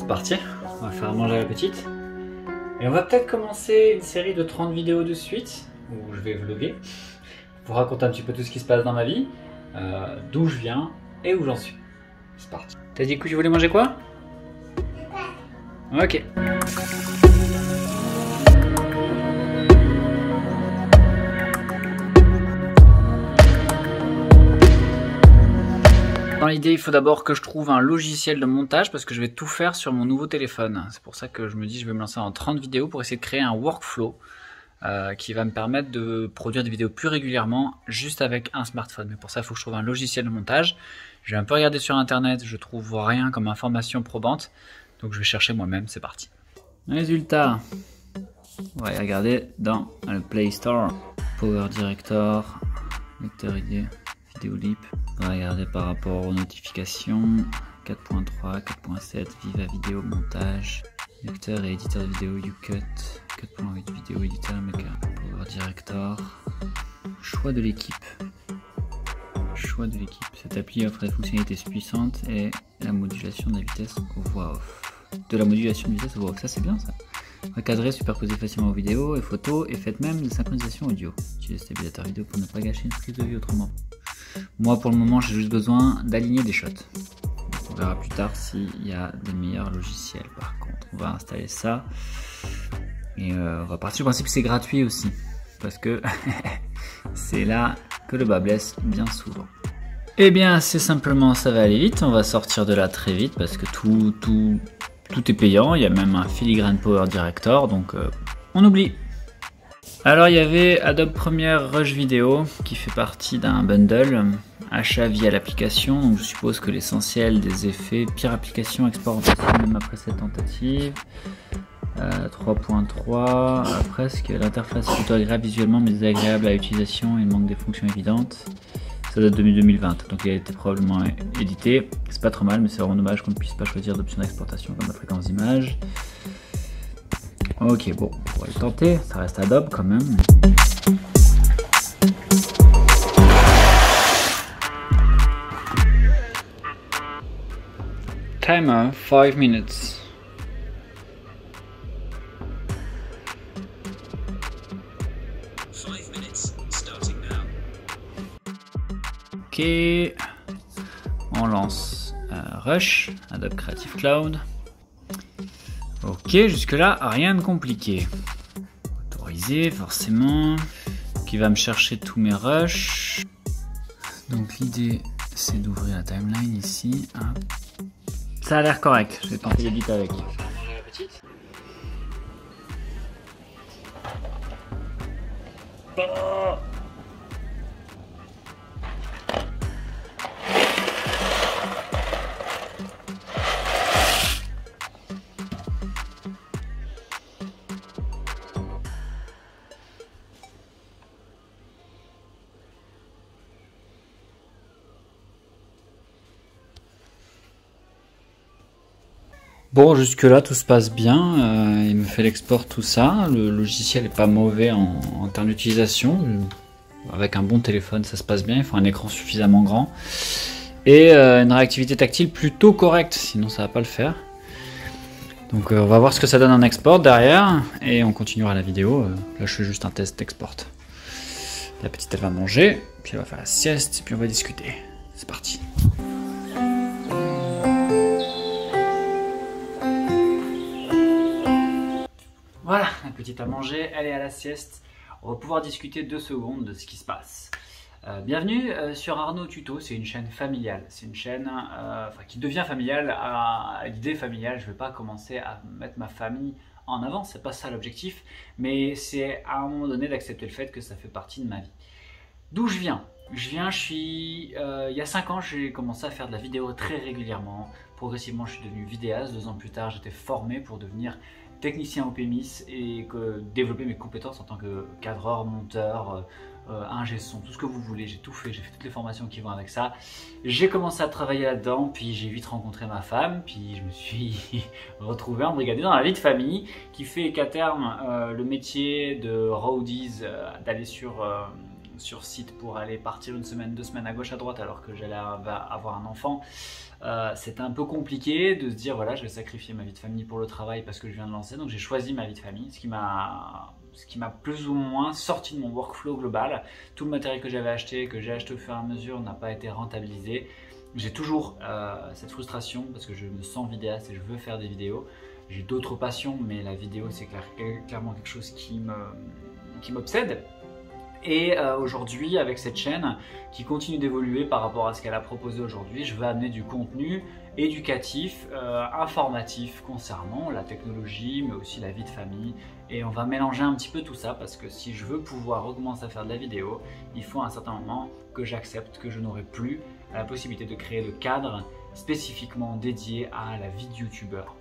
C'est parti, on va faire manger la petite. Et on va peut-être commencer une série de 30 vidéos de suite, où je vais vlogger, vous raconter un petit peu tout ce qui se passe dans ma vie, d'où je viens et où j'en suis. C'est parti. T'as dit que tu voulais manger quoi? Ok. Dans l'idée, il faut d'abord que je trouve un logiciel de montage parce que je vais tout faire sur mon nouveau téléphone. C'est pour ça que je me dis que je vais me lancer en 30 vidéos pour essayer de créer un workflow qui va me permettre de produire des vidéos plus régulièrement juste avec un smartphone. Mais pour ça, il faut que je trouve un logiciel de montage. J'ai un peu regardé sur internet, je trouve rien comme information probante. Donc je vais chercher moi-même, c'est parti. Résultat, on va y regarder dans le Play Store. Power Director, lecteur ID, Vidéolip. On va regarder par rapport aux notifications. 4.3, 4.7, Viva Vidéo Montage, lecteur et éditeur de vidéo YouCut, 4.8 vidéo éditeur Maker, Power Director, choix de l'équipe. Choix de l'équipe. Cette appli offre des fonctionnalités puissantes et la modulation de la vitesse aux voix off. De la modulation de vitesse aux voix off, ça c'est bien ça. Recadrer, superposer facilement aux vidéos et photos et faites même de synchronisation audio. Utilisez le stabilisateur vidéo pour ne pas gâcher une prise de vue autrement. Moi pour le moment j'ai juste besoin d'aligner des shots. Donc, on verra plus tard s'il y a des meilleurs logiciels par contre. On va installer ça et on va partir du principe que c'est gratuit aussi. Parce que c'est là que le bas blesse bien souvent. Et bien c'est simplement ça va aller vite. On va sortir de là très vite parce que tout est payant. Il y a même un filigrane Power Director donc on oublie. Alors il y avait Adobe Premiere Rush Video qui fait partie d'un bundle achat via l'application, donc je suppose que l'essentiel des effets, pire application, export en possible même après cette tentative. 3.3, presque l'interface est plutôt agréable visuellement mais désagréable à l'utilisation et il manque des fonctions évidentes. Ça date de 2020 donc il a été probablement édité, c'est pas trop mal mais c'est vraiment dommage qu'on ne puisse pas choisir d'option d'exportation comme la fréquence d'image. Ok, bon, on va le tenter, ça reste Adobe quand même. Timer 5 minutes. Ok, on lance Rush, Adobe Creative Cloud. Ok, jusque là rien de compliqué. Autoriser forcément, qui va me chercher tous mes rushs. Donc l'idée c'est d'ouvrir la timeline ici. Hop. Ça a l'air correct, je vais tenter d'éditer avec. Oh. Bon, jusque là tout se passe bien, il me fait l'export tout ça, le logiciel est pas mauvais en termes d'utilisation, avec un bon téléphone ça se passe bien, il faut un écran suffisamment grand et une réactivité tactile plutôt correcte, sinon ça va pas le faire. Donc on va voir ce que ça donne en export derrière et on continuera la vidéo, là je fais juste un test d'export. La petite elle va manger, puis elle va faire la sieste et puis on va discuter, c'est parti. Voilà, la petite a mangé, elle est à la sieste. On va pouvoir discuter 2 secondes de ce qui se passe. Bienvenue sur Arnaud Tuto, c'est une chaîne familiale. C'est une chaîne qui devient familiale à l'idée familiale. Je ne vais pas commencer à mettre ma famille en avant, c'est pas ça l'objectif. Mais c'est à un moment donné d'accepter le fait que ça fait partie de ma vie. D'où je viens? Il y a 5 ans, j'ai commencé à faire de la vidéo très régulièrement. Progressivement, je suis devenu vidéaste. 2 ans plus tard, j'étais formé pour devenir technicien au PMIS et développer mes compétences en tant que cadreur, monteur, ingé son, tout ce que vous voulez. J'ai tout fait, j'ai fait toutes les formations qui vont avec ça. J'ai commencé à travailler là-dedans, puis j'ai vite rencontré ma femme, puis je me suis retrouvé embrigadé dans la vie de famille qui fait qu'à terme, le métier de roadies, d'aller sur sur site pour aller partir une semaine, 2 semaines à gauche à droite alors que j'allais avoir un enfant, c'était un peu compliqué de se dire voilà, je vais sacrifier ma vie de famille pour le travail parce que je viens de lancer. Donc j'ai choisi ma vie de famille, ce qui m'a plus ou moins sorti de mon workflow global. Tout le matériel que j'avais acheté, que j'ai acheté au fur et à mesure, n'a pas été rentabilisé. J'ai toujours cette frustration parce que je me sens vidéaste et je veux faire des vidéos. J'ai d'autres passions, mais la vidéo c'est clairement quelque chose qui m'obsède. Et aujourd'hui, avec cette chaîne qui continue d'évoluer par rapport à ce qu'elle a proposé aujourd'hui, je veux amener du contenu éducatif, informatif concernant la technologie, mais aussi la vie de famille. Et on va mélanger un petit peu tout ça parce que si je veux pouvoir recommencer à faire de la vidéo, il faut à un certain moment que j'accepte que je n'aurai plus la possibilité de créer de cadres spécifiquement dédiés à la vie de youtubeur.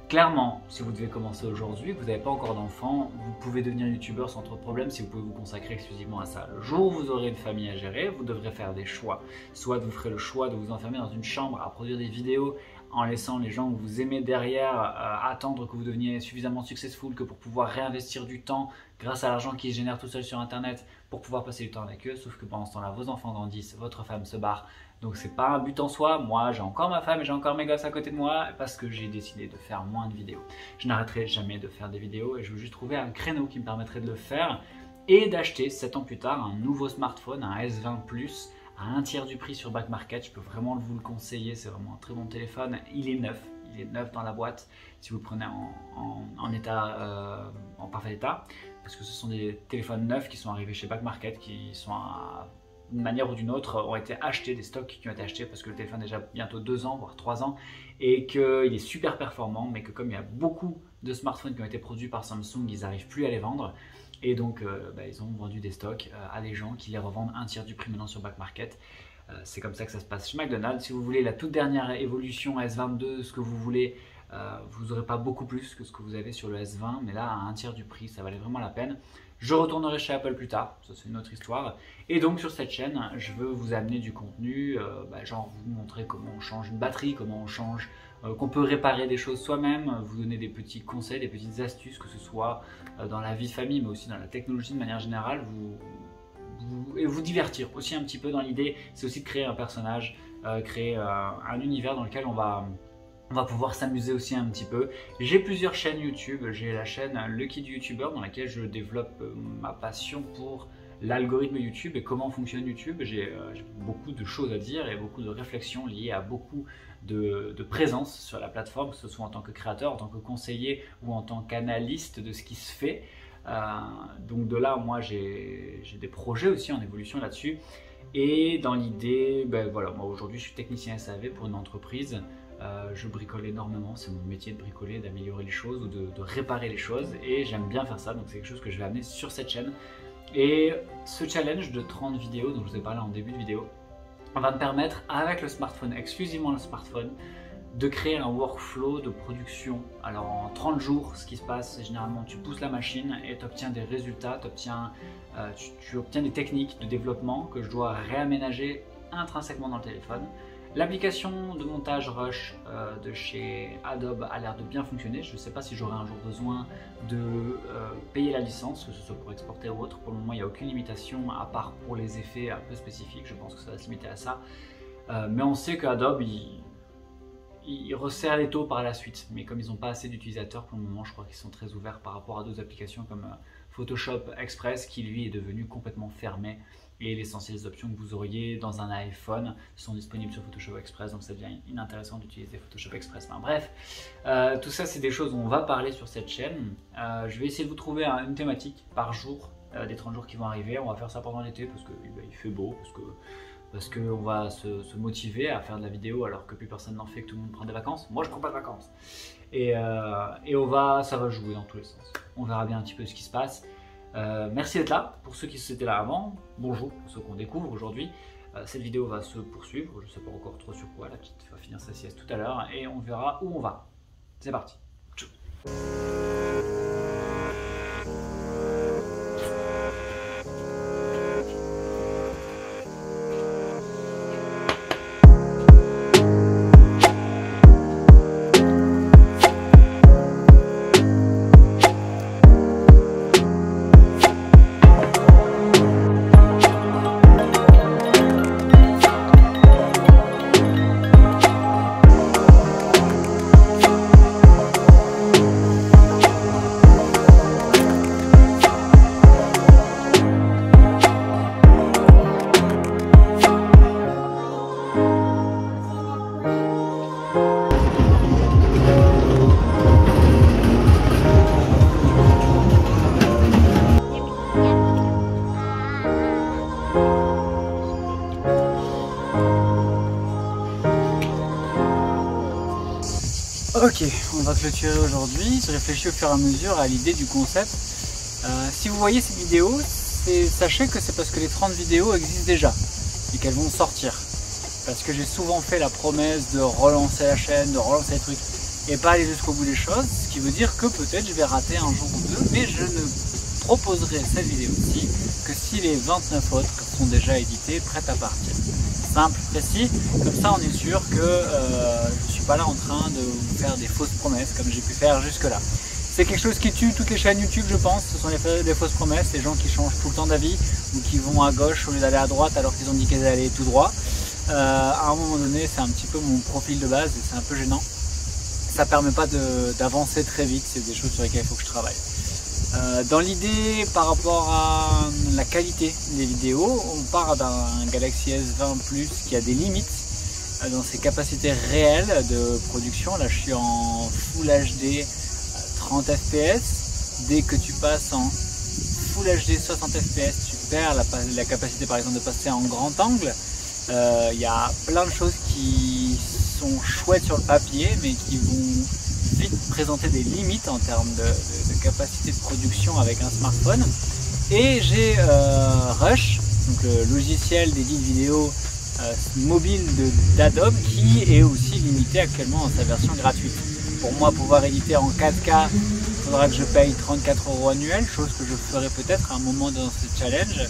Clairement, si vous devez commencer aujourd'hui, que vous n'avez pas encore d'enfant, vous pouvez devenir youtubeur sans trop de problème si vous pouvez vous consacrer exclusivement à ça. Le jour où vous aurez une famille à gérer, vous devrez faire des choix. Soit vous ferez le choix de vous enfermer dans une chambre à produire des vidéos en laissant les gens que vous aimez derrière attendre que vous deveniez suffisamment successful que pour pouvoir réinvestir du temps grâce à l'argent qui se génère tout seul sur internet pour pouvoir passer du temps avec eux, sauf que pendant ce temps-là, vos enfants grandissent, votre femme se barre. Donc c'est pas un but en soi. Moi j'ai encore ma femme et j'ai encore mes gosses à côté de moi parce que j'ai décidé de faire moins de vidéos. Je n'arrêterai jamais de faire des vidéos et je veux juste trouver un créneau qui me permettrait de le faire et d'acheter 7 ans plus tard un nouveau smartphone, un S20 Plus à un tiers du prix sur Back Market. Je peux vraiment vous le conseiller, c'est vraiment un très bon téléphone. Il est neuf dans la boîte si vous le prenez en parfait état, parce que ce sont des téléphones neufs qui sont arrivés chez Back Market, qui sont d'une manière ou d'une autre ont été achetés, des stocks qui ont été achetés parce que le téléphone a déjà bientôt 2 ans, voire 3 ans, et qu'il est super performant, mais que comme il y a beaucoup de smartphones qui ont été produits par Samsung, ils n'arrivent plus à les vendre. Et donc ils ont vendu des stocks à des gens qui les revendent un tiers du prix maintenant sur Back Market. C'est comme ça que ça se passe chez McDonald's. Si vous voulez la toute dernière évolution S22, ce que vous voulez, vous n'aurez pas beaucoup plus que ce que vous avez sur le S20, mais là à un tiers du prix, ça valait vraiment la peine. Je retournerai chez Apple plus tard, ça c'est une autre histoire. Et donc sur cette chaîne, je veux vous amener du contenu, genre vous montrer comment on change une batterie, comment on change, qu'on peut réparer des choses soi-même, vous donner des petits conseils, des petites astuces, que ce soit dans la vie de famille, mais aussi dans la technologie de manière générale, et vous divertir aussi un petit peu dans l'idée, c'est aussi de créer un personnage, créer un univers dans lequel on va pouvoir s'amuser aussi un petit peu. J'ai plusieurs chaînes YouTube. J'ai la chaîne Le Kid YouTuber dans laquelle je développe ma passion pour l'algorithme YouTube et comment fonctionne YouTube. J'ai beaucoup de choses à dire et beaucoup de réflexions liées à beaucoup de présence sur la plateforme, que ce soit en tant que créateur, en tant que conseiller ou en tant qu'analyste de ce qui se fait. Donc de là, moi j'ai des projets aussi en évolution là-dessus. Et dans l'idée, voilà, moi aujourd'hui je suis technicien SAV pour une entreprise. Je bricole énormément, c'est mon métier de bricoler, d'améliorer les choses ou de réparer les choses et j'aime bien faire ça, donc c'est quelque chose que je vais amener sur cette chaîne. Et ce challenge de 30 vidéos dont je vous ai parlé en début de vidéo va me permettre, avec le smartphone, exclusivement le smartphone, de créer un workflow de production. Alors en 30 jours, ce qui se passe, c'est généralement tu pousses la machine et tu obtiens des résultats, tu obtiens des techniques de développement que je dois réaménager intrinsèquement dans le téléphone. L'application de montage Rush de chez Adobe a l'air de bien fonctionner. Je ne sais pas si j'aurai un jour besoin de payer la licence, que ce soit pour exporter ou autre. Pour le moment, il n'y a aucune limitation à part pour les effets un peu spécifiques. Je pense que ça va se limiter à ça. Mais on sait qu'Adobe, il resserre les taux par la suite. Mais comme ils n'ont pas assez d'utilisateurs pour le moment, je crois qu'ils sont très ouverts par rapport à d'autres applications comme Photoshop Express qui lui est devenu complètement fermé. Et l'essentiel des options que vous auriez dans un iPhone sont disponibles sur Photoshop Express, donc ça devient inintéressant d'utiliser Photoshop Express. Enfin, bref, tout ça c'est des choses dont on va parler sur cette chaîne. Je vais essayer de vous trouver une thématique par jour, des 30 jours qui vont arriver. On va faire ça pendant l'été parce qu'il fait beau, parce qu'on va se motiver à faire de la vidéo alors que plus personne n'en fait, que tout le monde prend des vacances. Moi je prends pas de vacances. Et ça va jouer dans tous les sens. On verra bien un petit peu ce qui se passe. Merci d'être là, pour ceux qui étaient là avant, bonjour pour ceux qu'on découvre aujourd'hui. Cette vidéo va se poursuivre, je ne sais pas encore trop sur quoi, la petite va finir sa sieste tout à l'heure et on verra où on va. C'est parti. Tchou. Ok, on va clôturer aujourd'hui. Je réfléchis au fur et à mesure à l'idée du concept. Si vous voyez cette vidéo, sachez que c'est parce que les 30 vidéos existent déjà et qu'elles vont sortir. Parce que j'ai souvent fait la promesse de relancer la chaîne, de relancer les trucs et pas aller jusqu'au bout des choses. Ce qui veut dire que peut-être je vais rater un jour ou deux, mais je ne proposerai cette vidéo-ci que si les 29 autres sont déjà éditées, prêtes à partir. Simple, précis, comme ça on est sûr que je ne suis pas là en train de vous faire des fausses promesses comme j'ai pu faire jusque là. C'est quelque chose qui tue toutes les chaînes YouTube, je pense. Ce sont les fausses promesses, les gens qui changent tout le temps d'avis ou qui vont à gauche au lieu d'aller à droite alors qu'ils ont dit qu'ils allaient tout droit. À un moment donné, c'est un petit peu mon profil de base et c'est un peu gênant. Ça permet pas d'avancer très vite, c'est des choses sur lesquelles il faut que je travaille. Dans l'idée par rapport à la qualité des vidéos, on part d'un Galaxy S20 Plus qui a des limites dans ses capacités réelles de production. Là je suis en Full HD 30 fps. Dès que tu passes en Full HD 60 fps, tu perds la capacité par exemple de passer en grand angle. Y a plein de choses qui sont chouettes sur le papier mais qui vont vite présenter des limites en termes de capacité de production avec un smartphone. Et j'ai Rush, donc le logiciel d'édit vidéo mobile d'Adobe qui est aussi limité actuellement dans sa version gratuite. Pour moi pouvoir éditer en 4K, il faudra que je paye 34 € annuels, chose que je ferai peut-être à un moment dans ce challenge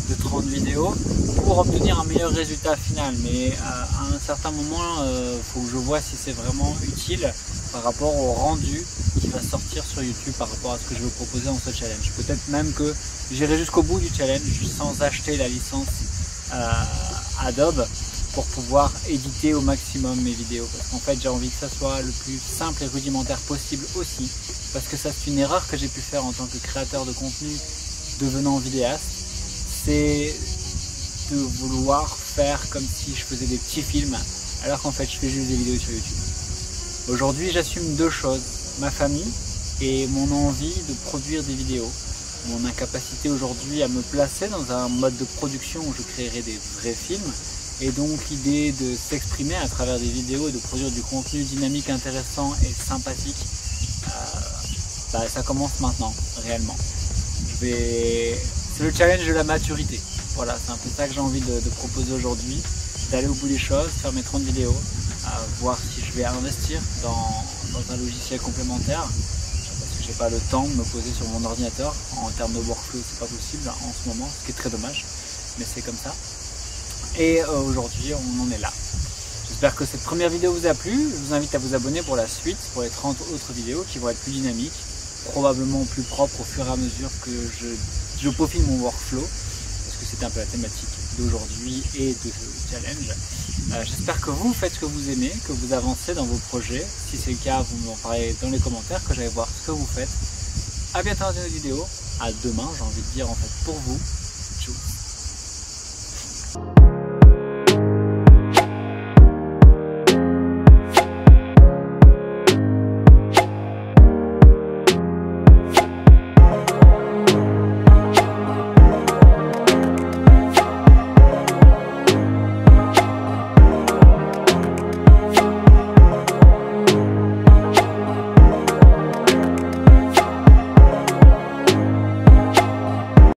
de 30 vidéos pour obtenir un meilleur résultat final. Mais à un certain moment, faut que je vois si c'est vraiment utile par rapport au rendu qui va sortir sur YouTube par rapport à ce que je veux proposer dans ce challenge. Peut-être même que j'irai jusqu'au bout du challenge sans acheter la licence Adobe pour pouvoir éditer au maximum mes vidéos. Parce qu'en fait j'ai envie que ça soit le plus simple et rudimentaire possible aussi. Parce que ça c'est une erreur que j'ai pu faire en tant que créateur de contenu devenant vidéaste. C'est de vouloir faire comme si je faisais des petits films alors qu'en fait je fais juste des vidéos sur YouTube. Aujourd'hui j'assume deux choses, ma famille et mon envie de produire des vidéos. Mon incapacité aujourd'hui à me placer dans un mode de production où je créerai des vrais films. Et donc l'idée de s'exprimer à travers des vidéos et de produire du contenu dynamique, intéressant et sympathique, ça commence maintenant, réellement. C'est le challenge de la maturité. Voilà, c'est un peu ça que j'ai envie de proposer aujourd'hui, d'aller au bout des choses, faire mes 30 vidéos, voir si je vais investir dans un logiciel complémentaire, parce que j'ai pas le temps de me poser sur mon ordinateur. En termes de workflow, c'est pas possible en ce moment, ce qui est très dommage, mais c'est comme ça. Et aujourd'hui, on en est là. J'espère que cette première vidéo vous a plu. Je vous invite à vous abonner pour la suite, pour les 30 autres vidéos qui vont être plus dynamiques, probablement plus propres au fur et à mesure que je peaufine mon workflow, parce que c'est un peu la thématique d'aujourd'hui et de ce challenge. J'espère que vous faites ce que vous aimez, que vous avancez dans vos projets. Si c'est le cas, vous m'en parlez dans les commentaires, que j'aille voir ce que vous faites. A bientôt dans une autre vidéo. À demain, j'ai envie de dire en fait pour vous.